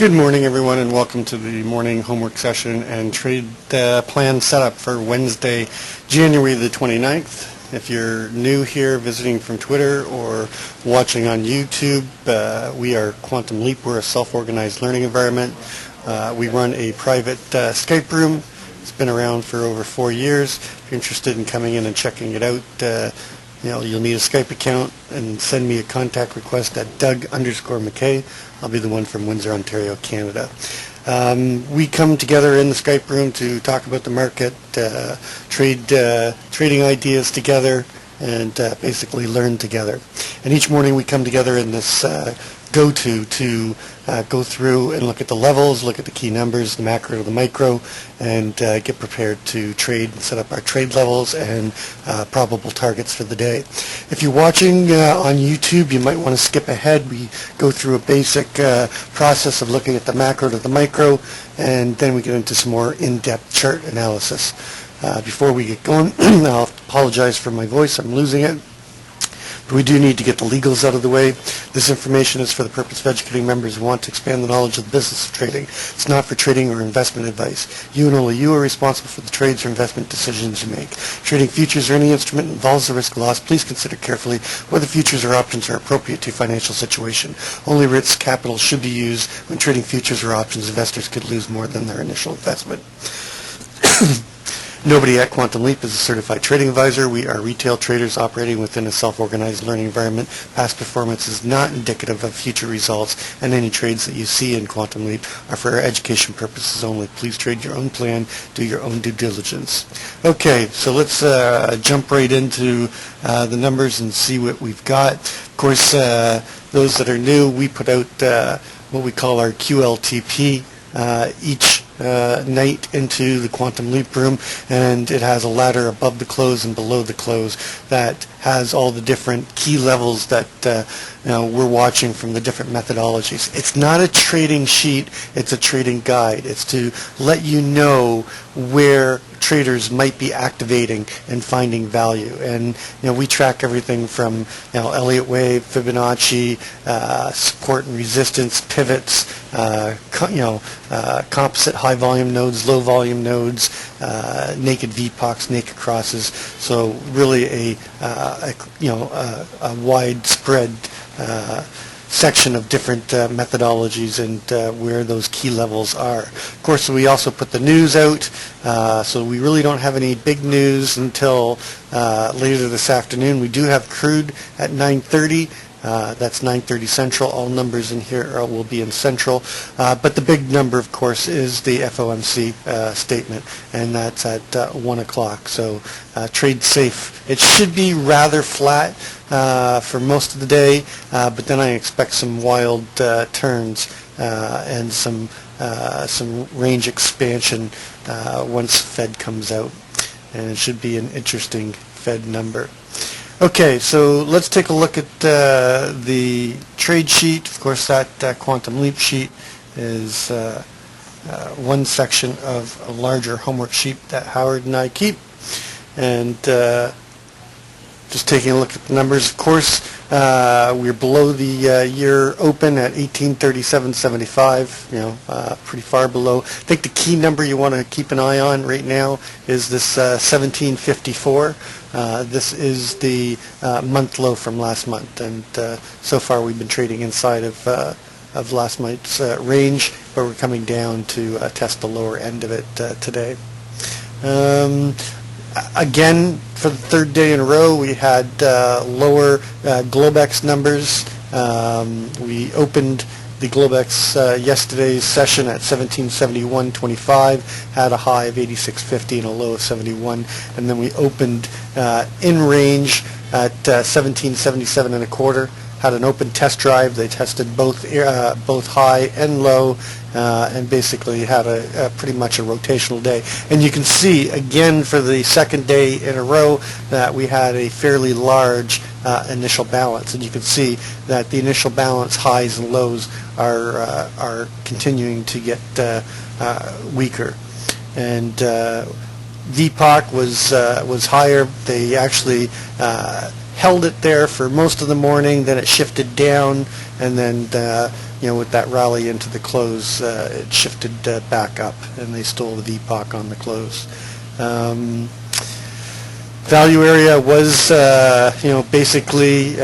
Good morning, everyone, and welcome to the morning homework session and trade plan setup for Wednesday, January the 29th. If you're new here, visiting from Twitter or watching on YouTube, we are Quantum Leap. We're a self-organized learning environment. We run a private Skype room. It's been around for over 4 years. If you're interested in coming in and checking it out, you'll need a Skype account and send me a contact request at Doug_McKay. I'll be the one from Windsor, Ontario, Canada. We come together in the Skype room to talk about the market, trading ideas together, and basically learn together. And each morning we come together in this go-to to go through and look at the levels, look at the key numbers, the macro to the micro, and get prepared to trade and set up our trade levels and probable targets for the day. If you're watching on YouTube, you might want to skip ahead. We go through a basic process of looking at the macro to the micro, and then we get into some more in-depth chart analysis. Before we get going, I'll apologize for my voice. I'm losing it. But we do need to get the legals out of the way. This information is for the purpose of educating members who want to expand the knowledge of the business of trading. It's not for trading or investment advice. You and only you are responsible for the trades or investment decisions you make. Trading futures or any instrument involves the risk of loss. Please consider carefully whether futures or options are appropriate to your financial situation. Only risk capital should be used when trading futures or options. Investors could lose more than their initial investment. Nobody at Quantum Leap is a certified trading advisor. We are retail traders operating within a self-organized learning environment. Past performance is not indicative of future results, and any trades that you see in Quantum Leap are for education purposes only. Please trade your own plan, do your own due diligence. Okay, so let's jump right into the numbers and see what we've got. Of course, those that are new, we put out what we call our QLTP each night into the Quantum Leap room, and it has a ladder above the close and below the close that has all the different key levels that we're watching from the different methodologies. It's not a trading sheet, it's a trading guide. It's to let you know where traders might be activating and finding value. And we track everything from Elliott wave, Fibonacci, support and resistance, pivots, composite high volume nodes, low volume nodes, naked VPOCs, naked crosses. So really a widespread section of different methodologies and where those key levels are. Of course, we also put the news out, so we really don't have any big news until later this afternoon. We do have crude at 9:30. That's 9:30 Central. All numbers in here will be in Central. But the big number, of course, is the FOMC statement, and that's at 1 o'clock. So trade safe. It should be rather flat for most of the day, but then I expect some wild turns and some range expansion once Fed comes out. And it should be an interesting Fed number. Okay, so let's take a look at the trade sheet. Of course, that Quantum Leap sheet is one section of a larger homework sheet that Howard and I keep. And just taking a look at the numbers, of course, we're below the year open at 1837.75, pretty far below. I think the key number you want to keep an eye on right now is this 1754. This is the month low from last month, and so far we've been trading inside of last month's range, but we're coming down to test the lower end of it today. Again, for the third day in a row, we had lower Globex numbers. We opened the Globex yesterday's session at 1771.25, had a high of 86.50 and a low of 71, and then we opened in range at 1777.25. Had an open test drive. They tested both high and low, and basically had a pretty much a rotational day. And you can see again for the second day in a row that we had a fairly large initial balance, and you can see that the initial balance highs and lows are continuing to get weaker. And VPOC was higher. They actually held it there for most of the morning, then it shifted down, and then with that rally into the close, it shifted back up, and they stole the VPOC on the close. Value area was, basically,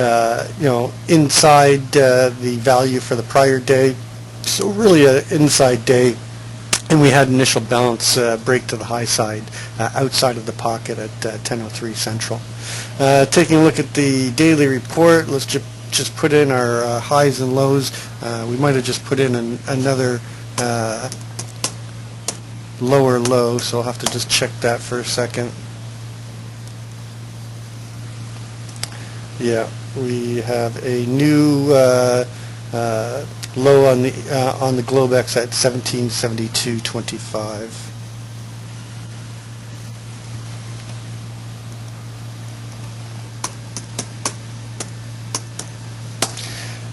inside the value for the prior day. So really an inside day. And we had initial bounce break to the high side outside of the pocket at 10:03 Central. Taking a look at the daily report, let's just put in our highs and lows. We might have just put in another lower low, so I'll have to just check that for a second. Yeah, we have a new low on the Globex at 1772.25.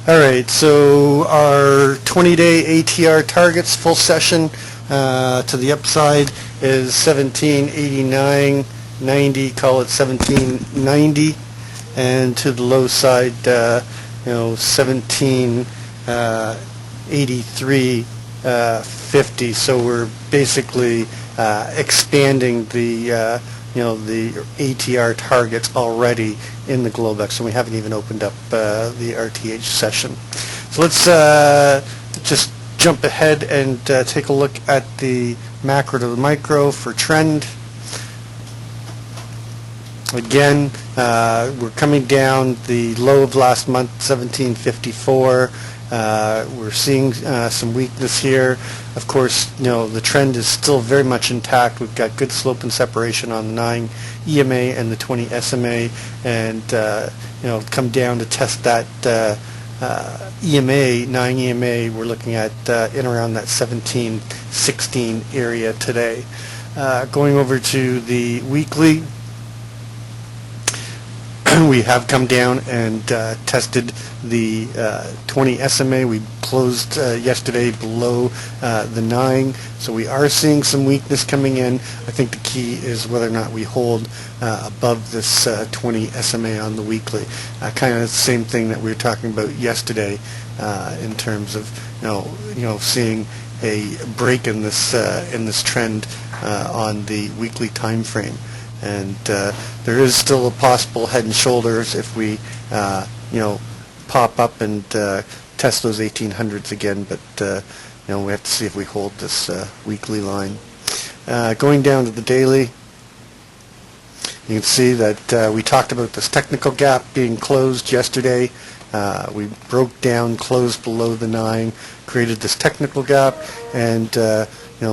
All right, so our 20-day ATR targets, full session to the upside is 1789.90, call it 1790, and to the low side, 1783.50. So we're basically expanding the the ATR targets already in the Globex, and we haven't even opened up the RTH session. So let's just jump ahead and take a look at the macro to the micro for trend. Again, we're coming down the low of last month, 1754. We're seeing some weakness here. Of course, the trend is still very much intact. We've got good slope and separation on the 9 EMA and the 20 SMA, and come down to test that EMA, 9 EMA. We're looking at in around that 1716 area today. Going over to the weekly, we have come down and tested the 20 SMA. We closed yesterday below the 9, so we are seeing some weakness coming in. I think the key is whether or not we hold above this 20 SMA on the weekly. Kind of the same thing that we were talking about yesterday in terms of seeing a break in this trend on the weekly time frame. And there is still a possible head and shoulders if we, pop up and test those 1800s again. But we have to see if we hold this weekly line. Going down to the daily, you can see that we talked about this technical gap being closed yesterday. We broke down, closed below the 9, created this technical gap, and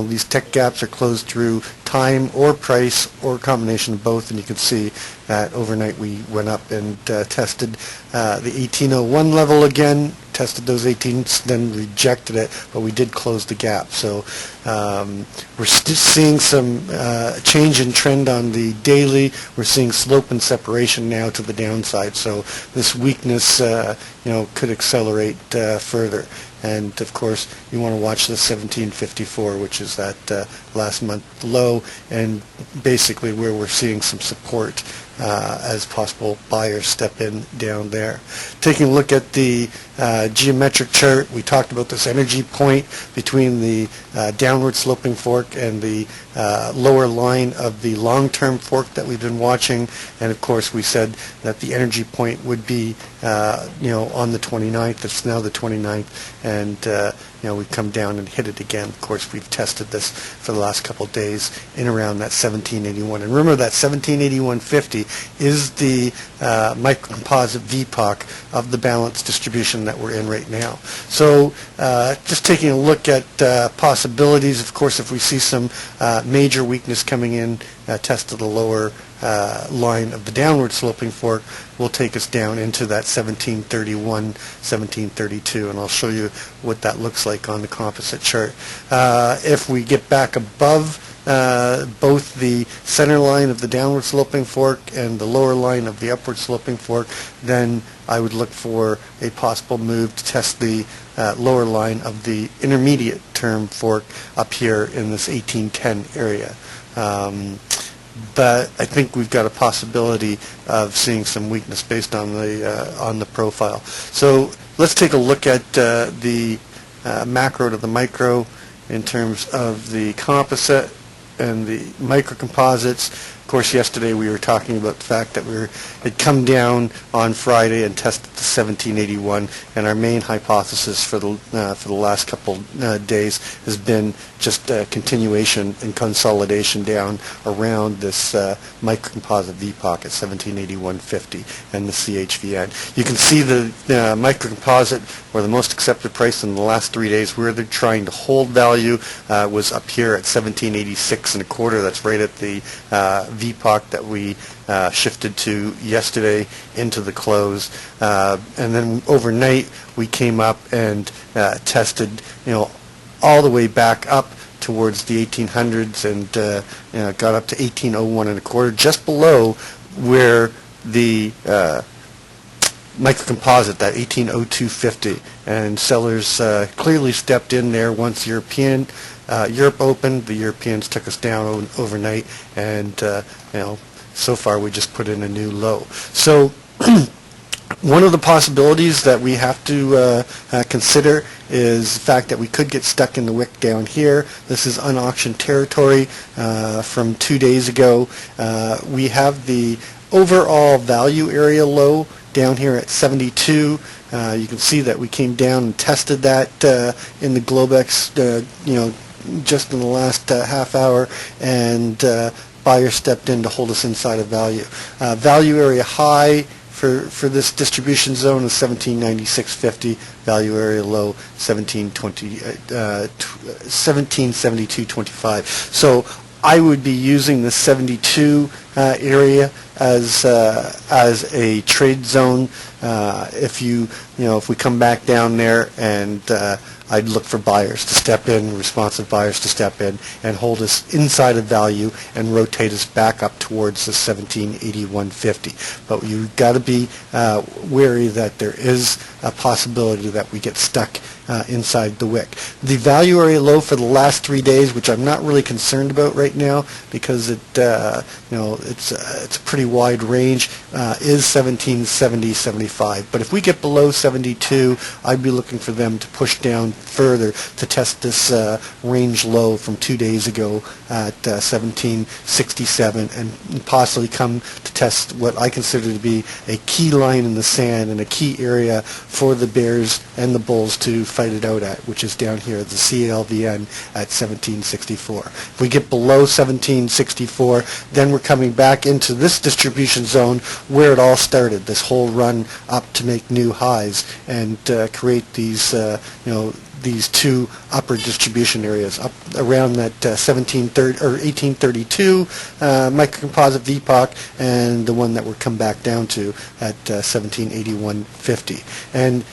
these tech gaps are closed through time or price or a combination of both, and you can see that overnight we went up and tested the 1801 level again, tested those 18s, then rejected it, but we did close the gap. So we're still seeing some change in trend on the daily. We're seeing slope and separation now to the downside, so this weakness could accelerate further. And of course, you want to watch the 1754, which is that last month low, and basically where we're seeing some support as possible buyers step in down there. Taking a look at the geometric chart, we talked about this energy point between the downward sloping fork and the lower line of the long-term fork that we've been watching, and of course we said that the energy point would be on the 29th. It's now the 29th, and we've come down and hit it again. Of course, we've tested this for the last couple of days in around that 1781. And remember that 1781.50 is the microcomposite VPOC of the balance distribution that we're in right now. So just taking a look at possibilities, of course, if we see some major weakness coming in, test of the lower line of the downward sloping fork will take us down into that 1731, 1732, and I'll show you what that looks like on the composite chart. If we get back above both the center line of the downward sloping fork and the lower line of the upward sloping fork, then I would look for a possible move to test the lower line of the intermediate term fork up here in this 1810 area. but I think we've got a possibility of seeing some weakness based on the profile. So let's take a look at the macro to the micro in terms of the composite and the micro composites. Of course, yesterday we were talking about the fact that had come down on Friday and tested the 1781, and our main hypothesis for the last couple days has been just continuation and consolidation down around this microcomposite VPOC at 1781.50 and the CHVN. You can see the microcomposite, or the most accepted price in the last 3 days, where they're trying to hold value, was up here at 1786 and a quarter. That's right at the VPOC that we shifted to yesterday into the close, and then overnight we came up and tested, all the way back up towards the 1800s and got up to 1801 and a quarter, just below where the microcomposite, that 1802.50, and sellers clearly stepped in there once Europe opened. The Europeans took us down overnight, and so far we just put in a new low. So one of the possibilities that we have to consider is the fact that we could get stuck in the wick down here. This is unauctioned territory from 2 days ago. We have the overall value area low down here at 72. You can see that we came down and tested that in the Globex, just in the last half hour, and buyer stepped in to hold us inside of value. Value area high for this distribution zone is 1796.50. Value area low 1772.25. So I would be using the 72 area as a trade zone. If we come back down there, and I'd look for buyers to step in, responsive buyers to step in and hold us inside of value and rotate us back up towards the 1781.50. But you've got to be wary that there is a possibility that we get stuck inside the wick. The value area low for the last 3 days, which I'm not really concerned about right now because it's a pretty wide range, is 1770.75. But if we get below 72, I'd be looking for them to push down further to test this range low from 2 days ago at 1767, and possibly come to test what I consider to be a key line in the sand and a key area for the bears and the bulls to fight it out at, which is down here, the CLVN at 1764. If we get below 1764, then we're coming back into this distribution zone where it all started, this whole run up to make new highs and create these these two upper distribution areas up around that 1832 microcomposite VPOC, and the one that we're come back down to at 1781.50. And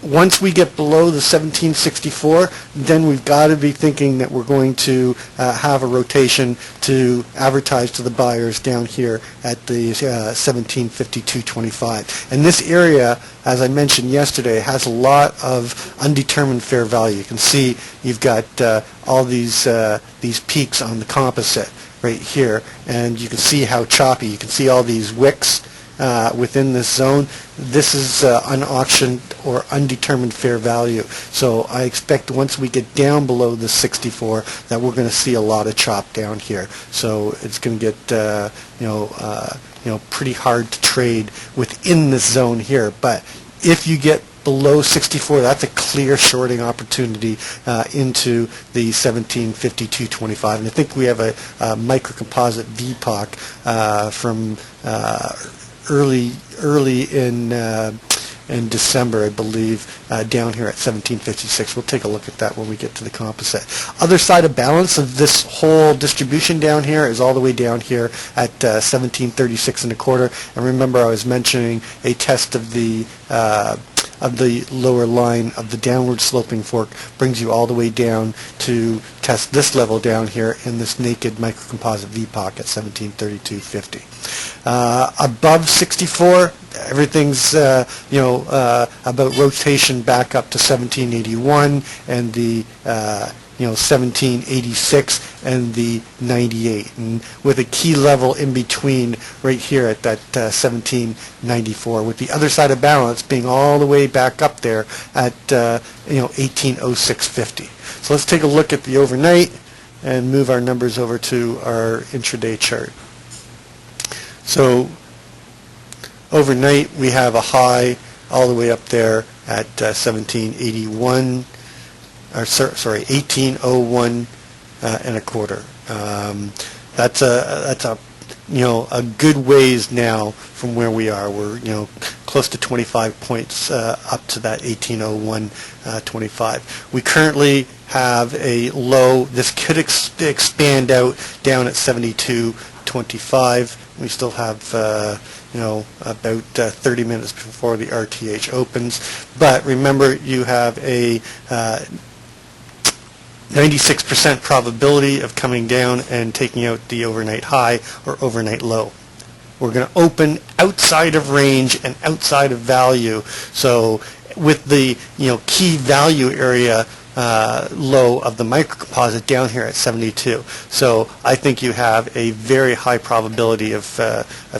once we get below the 1764, then we've got to be thinking that we're going to have a rotation to advertise to the buyers down here at the 1752.25. And this area, as I mentioned yesterday, has a lot of undetermined fair value. You can see you've got all these peaks on the composite right here, and you can see how choppy. You can see all these wicks within this zone. This is unauctioned or undetermined fair value. So I expect once we get down below the 64 that we're going to see a lot of chop down here. So it's going to get pretty hard to trade within this zone here. But if you get below 64, that's a clear shorting opportunity into the 1752.25. And I think we have a microcomposite VPOC from early in December, I believe, down here at 1756. We'll take a look at that when we get to the composite. Other side of balance of this whole distribution down here is all the way down here at 1736 and a quarter. And remember, I was mentioning a test of the lower line of the downward sloping fork brings you all the way down to test this level down here in this naked microcomposite VPOC at 1732.50. Above 64, everything's about rotation back up to 1781 and the 1786 and the 98, and with a key level in between right here at that 1794, with the other side of balance being all the way back up there at 1806.50. So let's take a look at the overnight and move our numbers over to our intraday chart. So overnight we have a high all the way up there at 1781. 1801 and a quarter. That's a good ways now from where we are. We're close to 25 points up to that 1801.25. We currently have a low. This could expand out down at 72.25. We still have about 30 minutes before the RTH opens. But remember, you have a 96% probability of coming down and taking out the overnight high or overnight low. We're going to open outside of range and outside of value. So with the key value area low of the microcomposite down here at 72. So I think you have a very high probability of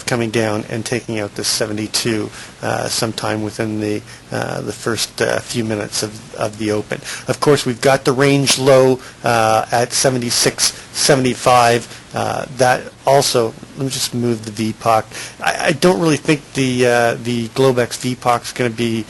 coming down and taking out this 72 sometime within the first few minutes of the open. Of course, we've got the range low at 76.75. That also, let me just move the VPOC. I don't really think the Globex VPOC is going to be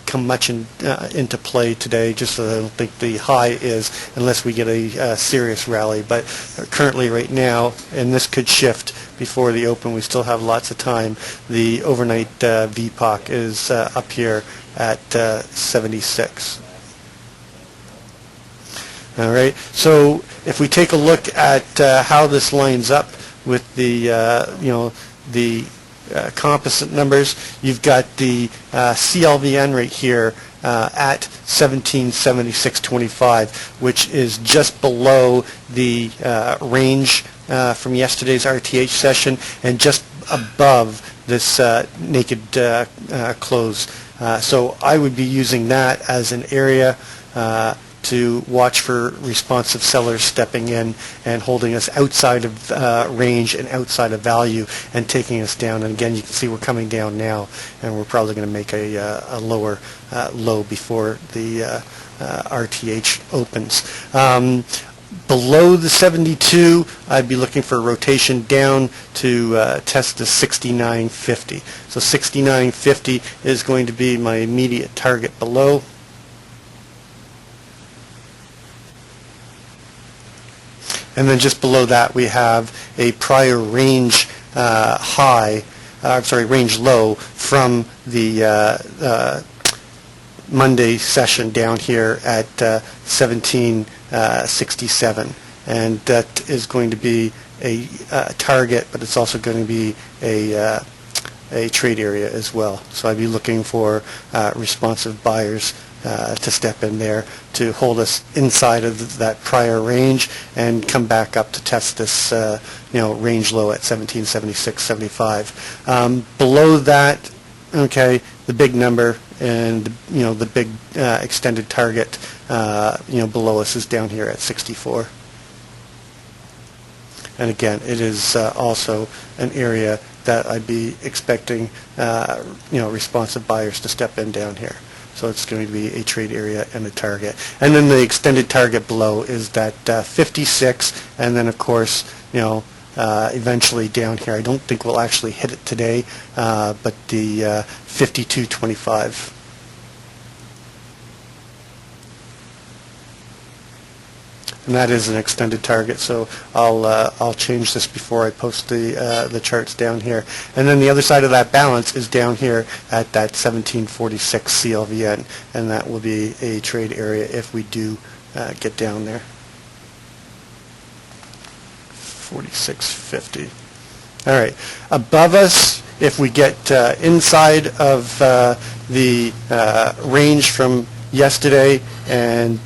come much into play today. Just I don't think the high is, unless we get a serious rally. But currently, right now, and this could shift before the open. We still have lots of time. The overnight VPOC is up here at 76. All right. So if we take a look at how this lines up with the composite numbers, you've got the CLVN right here at 1776.25, which is just below the range from yesterday's RTH session and just above this naked close. So I would be using that as an area to watch for responsive sellers stepping in and holding us outside of range and outside of value and taking us down. And again, you can see we're coming down now, and we're probably going to make a lower low before the RTH opens. Below the 72, I'd be looking for a rotation down to test the 69.50. So 69.50 is going to be my immediate target below. And then just below that, we have a prior range range low from the Monday session down here at 1767, and that is going to be a target, but it's also going to be a trade area as well. So I'd be looking for responsive buyers to step in there to hold us inside of that prior range and come back up to test this range low at 1776.75. Below that, okay, the big number and the big extended target below us is down here at 64. And again, it is also an area that I'd be expecting responsive buyers to step in down here. So it's going to be a trade area and a target. And then the extended target below is that 56, and then of course, eventually down here. I don't think we'll actually hit it today, but the 52.25. And that is an extended target, so I'll change this before I post the charts down here. And then the other side of that balance is down here at that 1746 CLVN, and that will be a trade area if we do get down there. 46.50. All right, above us, if we get inside of the range from yesterday, and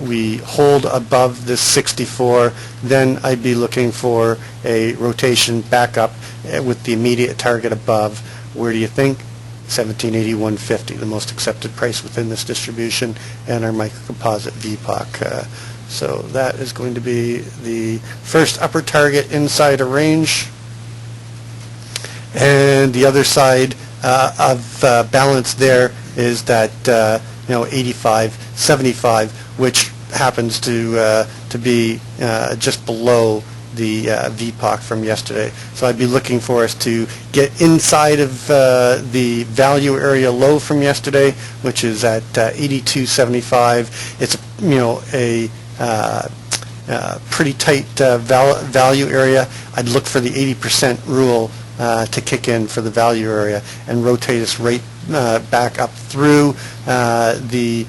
we hold above this 64, then I'd be looking for a rotation back up with the immediate target above. Where do you think? 1781.50, the most accepted price within this distribution, and our microcomposite VPOC. So that is going to be the first upper target inside a range. And the other side of balance there is that 85.75, which happens to be just below the VPOC from yesterday. So I'd be looking for us to get inside of the value area low from yesterday, which is at 82.75. It's a pretty tight value area. I'd look for the 80% rule to kick in for the value area and rotate us right back up through the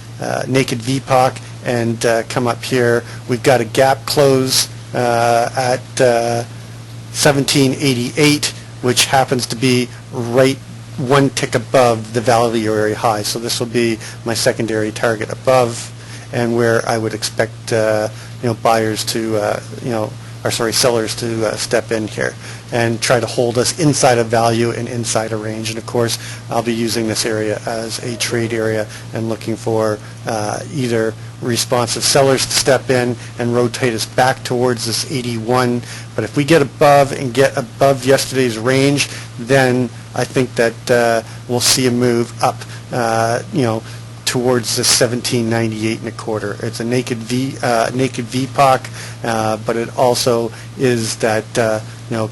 naked VPOC and come up here. We've got a gap close at 1788, which happens to be right one tick above the value area high. So this will be my secondary target above, and where I would expect buyers to sellers to step in here and try to hold us inside a value and inside a range. And of course, I'll be using this area as a trade area and looking for either responsive sellers to step in and rotate us back towards this 81. But if we get above above yesterday's range, then I think that we'll see a move up, towards the 1798.25. It's a naked VPOC, but it also is that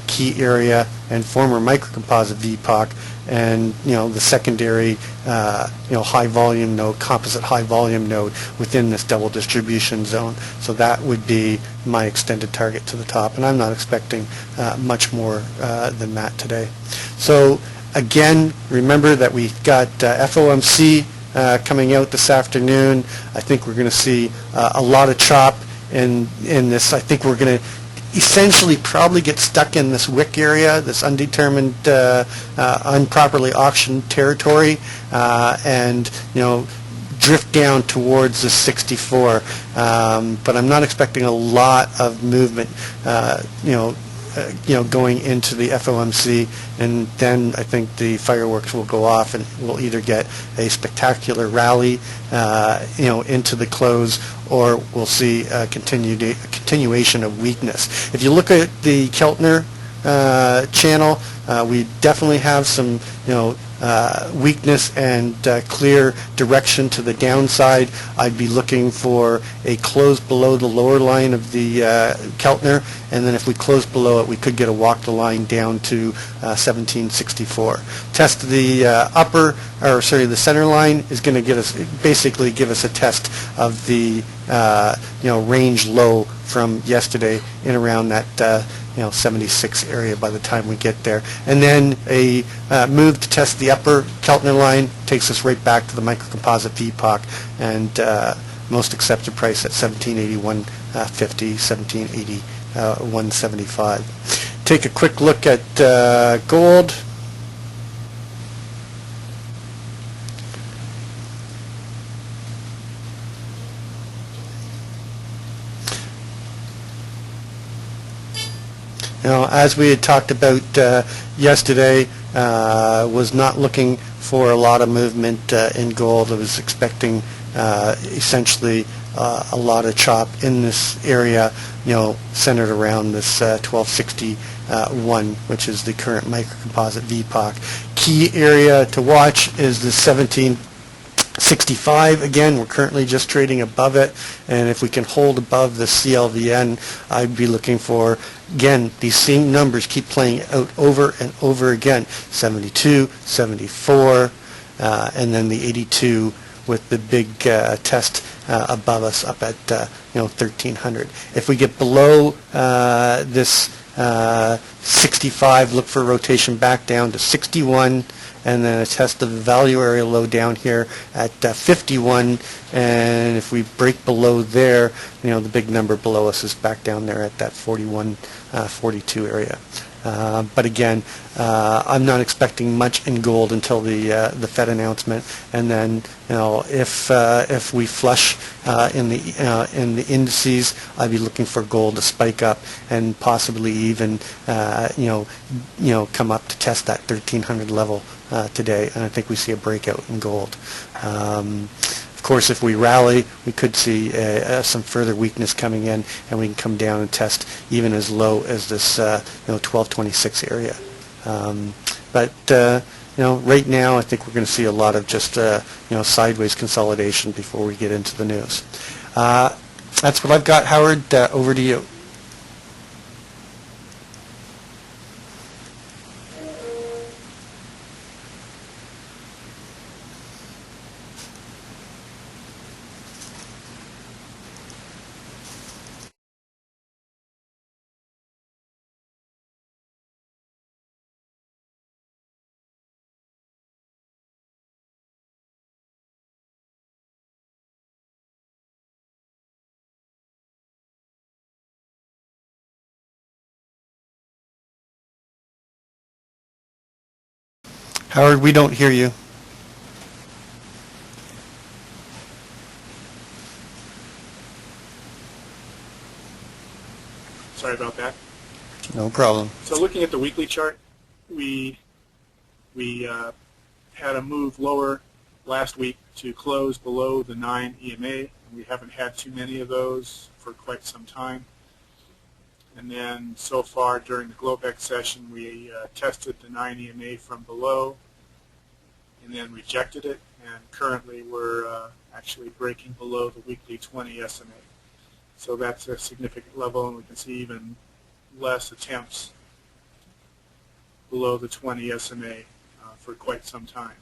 key area and former microcomposite VPOC, and the secondary high volume node, composite high volume node within this double distribution zone. So that would be my extended target to the top, and I'm not expecting much more than that today. So again, remember that we've got FOMC coming out this afternoon. I think we're going to see a lot of chop in this. I think we're going to essentially probably get stuck in this wick area, this undetermined, unproperly auctioned territory, and drift down towards the 64. But I'm not expecting a lot of movement, going into the FOMC, and then I think the fireworks will go off, and we'll either get a spectacular rally, into the close, or we'll see a continuation of weakness. If you look at the Keltner channel, we definitely have some, weakness and clear direction to the downside. I'd be looking for a close below the lower line of the Keltner, and then if we close below it, we could get a walk the line down to 1764. Test of the the center line is going to give us a test of the range low from yesterday in around that 76 area by the time we get there. And then a move to test the upper Keltner line takes us right back to the microcomposite VPOC and most accepted price at 1781.50, 1781.75. Take a quick look at gold. As we had talked about yesterday, was not looking for a lot of movement in gold. I was expecting essentially a lot of chop in this area, centered around this 1261, which is the current microcomposite VPOC. Key area to watch is the 1765. Again, we're currently just trading above it, and if we can hold above the CLVN, I'd be looking for, again, these same numbers keep playing out over and over again. 72, 74, and then the 82 with the big test above us up at 1300. If we get below this 65, look for rotation back down to 61, and then a test of the value area low down here at 51, and if we break below there, the big number below us is back down there at that 41, 42 area. But again, I'm not expecting much in gold until the Fed announcement, and then if we flush in the indices, I'd be looking for gold to spike up and possibly even come up to test that 1300 level today, and I think we see a breakout in gold. Of course, if we rally, we could see some further weakness coming in, and we can come down and test even as low as this 1226 area. But right now, I think we're going to see a lot of just sideways consolidation before we get into the news. That's what I've got, Howard. Over to you. Howard, we don't hear you. Sorry about that. No problem. So looking at the weekly chart, we had a move lower last week to close below the 9 EMA. We haven't had too many of those for quite some time. And then so far during the Globex session, we tested the 9 EMA from below and then rejected it. And currently we're actually breaking below the weekly 20 SMA. So that's a significant level, and we can see even less attempts below the 20 SMA for quite some time.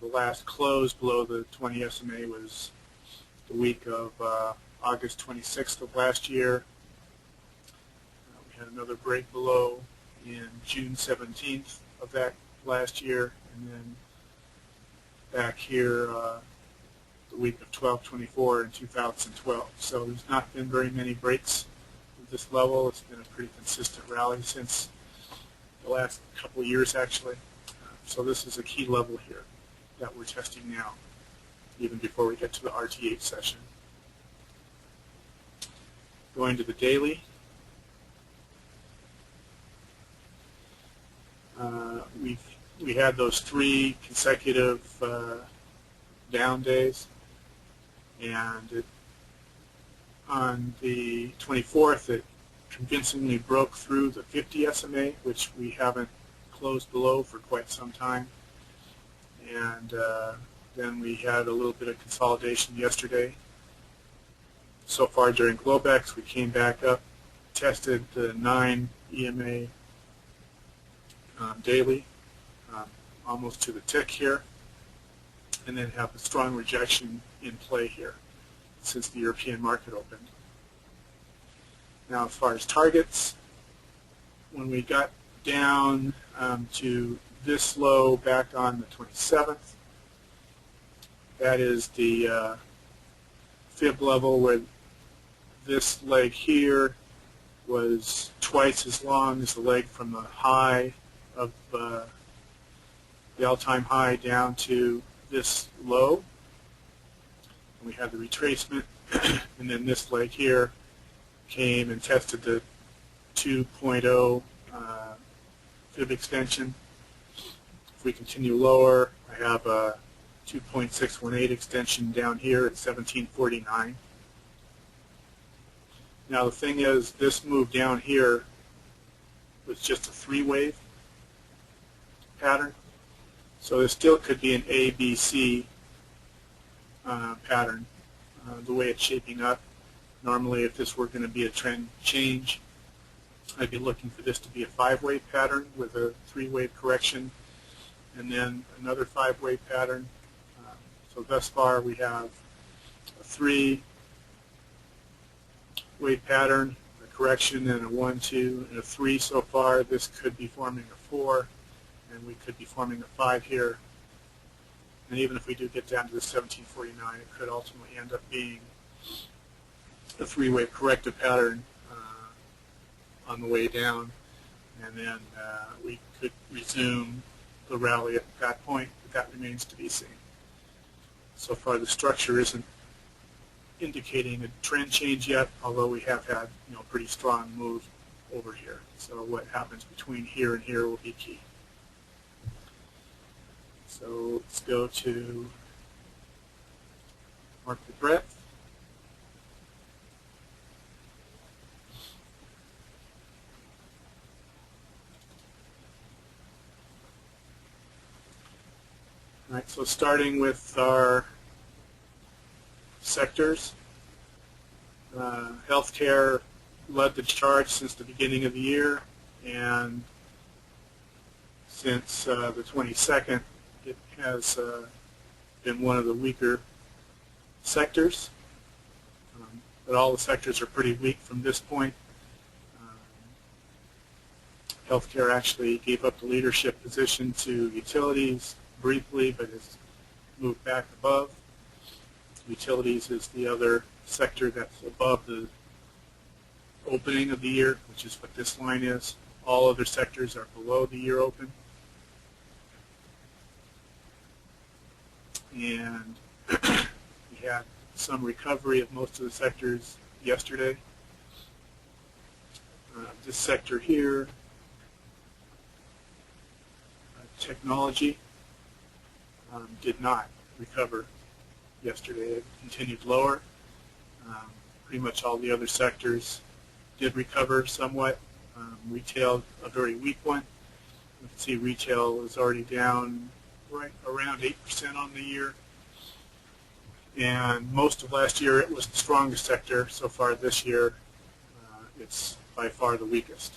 The last close below the 20 SMA was the week of August 26th of last year. We had another break below in June 17th of that last year, and then back here the week of 12/24 in 2012. So there's not been very many breaks at this level. It's been a pretty consistent rally since the last couple of years, actually. So this is a key level here that we're testing now, even before we get to the RT8 session. Going to the daily. We had those 3 consecutive down days, and on the 24th it convincingly broke through the 50 SMA, which we haven't closed below for quite some time. And then we had a little bit of consolidation yesterday. So far during Globex, we came back up, tested the 9 EMA daily, almost to the tick here, and then have a strong rejection in play here since the European market opened. Now, as far as targets, when we got down to this low back on the 27th, that is the fib level where this leg here was twice as long as the leg from the high of the all-time high down to this low. And we had the retracement, and then this leg here came and tested the 2.0 fib extension. If we continue lower, I have a 2.618 extension down here at 1749. Now the thing is, this move down here was just a 3-wave pattern. So there still could be an A, B, C pattern the way it's shaping up. Normally, if this were going to be a trend change, I'd be looking for this to be a 5-wave pattern with a 3-wave correction and then another 5-wave pattern. So thus far we have a 3-wave pattern, a correction, and a 1, 2, and a 3 so far. This could be forming a 4, and we could be forming a 5 here. And even if we do get down to the 1749, it could ultimately end up being a 3-wave corrective pattern on the way down. and then we could resume the rally at that point, but that remains to be seen. So far, the structure isn't indicating a trend change yet, although we have had pretty strong move over here. So what happens between here and here will be key. So let's go to market breadth. All right, so starting with our sectors, healthcare led the charge since the beginning of the year, and since the 22nd, it has been one of the weaker sectors. But all the sectors are pretty weak from this point. Healthcare actually gave up the leadership position to utilities briefly, but has moved back above. Utilities is the other sector that's above the opening of the year, which is what this line is. All other sectors are below the year open. And we had some recovery of most of the sectors yesterday. This sector here, technology, did not recover yesterday. It continued lower. Pretty much all the other sectors did recover somewhat. Retail, a very weak one. You can see retail is already down right around 8% on the year. And most of last year it was the strongest sector. So far this year, it's by far the weakest.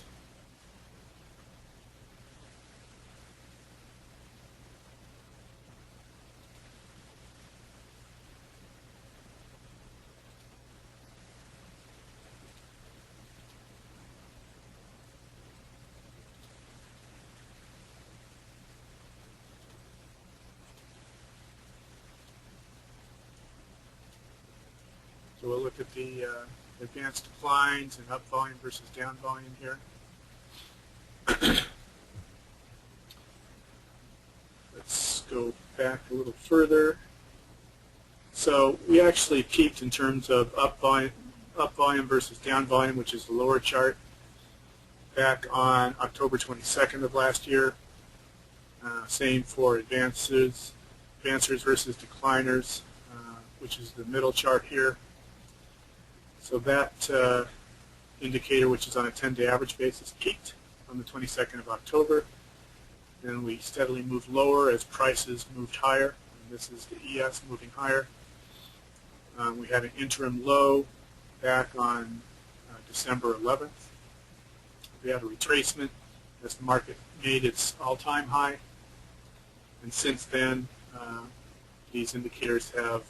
So we'll look at the advanced declines and up volume versus down volume here. Let's go back a little further. So we actually peaked in terms of up volume versus down volume, which is the lower chart, back on October 22nd of last year. Same for advancers versus decliners, which is the middle chart here. So that indicator, which is on a 10-day average basis, peaked on the 22nd of October. Then we steadily moved lower as prices moved higher. And this is the ES moving higher. We had an interim low back on December 11th. We had a retracement as the market made its all-time high. And since then, these indicators have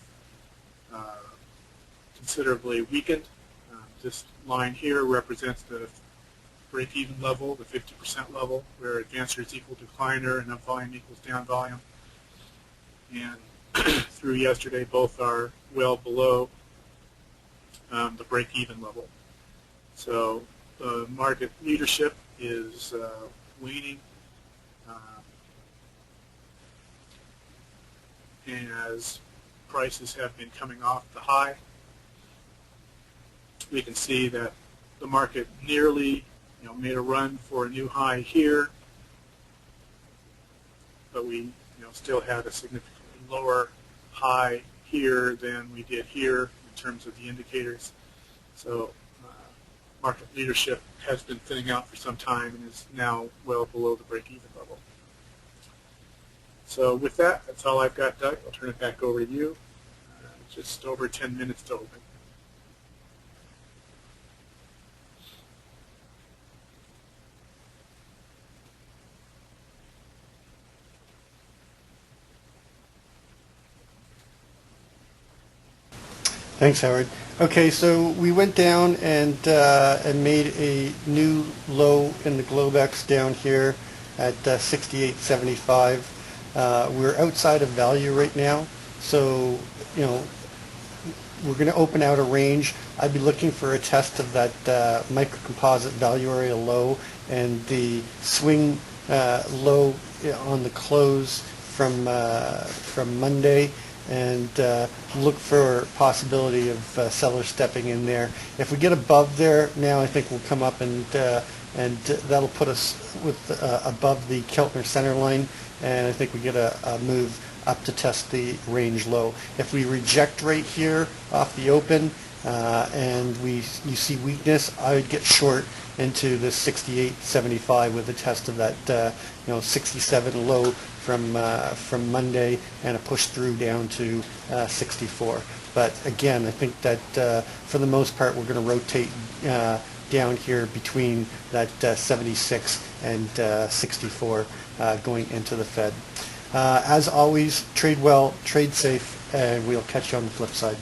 considerably weakened. This line here represents the break-even level, the 50% level, where advancer is equal to decliner and up volume equals down volume. And through yesterday, both are well below the break-even level. So the market leadership is waning as prices have been coming off the high. We can see that the market nearly made a run for a new high here, but we still had a significantly lower high here than we did here in terms of the indicators. So market leadership has been thinning out for some time and is now well below the break-even level. So with that, that's all I've got, Doug. I'll turn it back over to you. Just over 10 minutes to open. Thanks, Howard. Okay, so we went down and made a new low in the Globex down here at 68.75. We're outside of value right now, so we're going to open out a range. I'd be looking for a test of that microcomposite value area low and the swing low on the close from Monday, and look for possibility of sellers stepping in there. If we get above there now, I think we'll come up and that'll put us with above the Keltner center line, and I think we get a move up to test the range low. If we reject right here off the open and you see weakness, I would get short into the 68.75 with a test of that 67 low from Monday and a push through down to 64. But again, I think that for the most part we're going to rotate down here between that 76 and 64 going into the Fed. As always, trade well, trade safe, and we'll catch you on the flip side.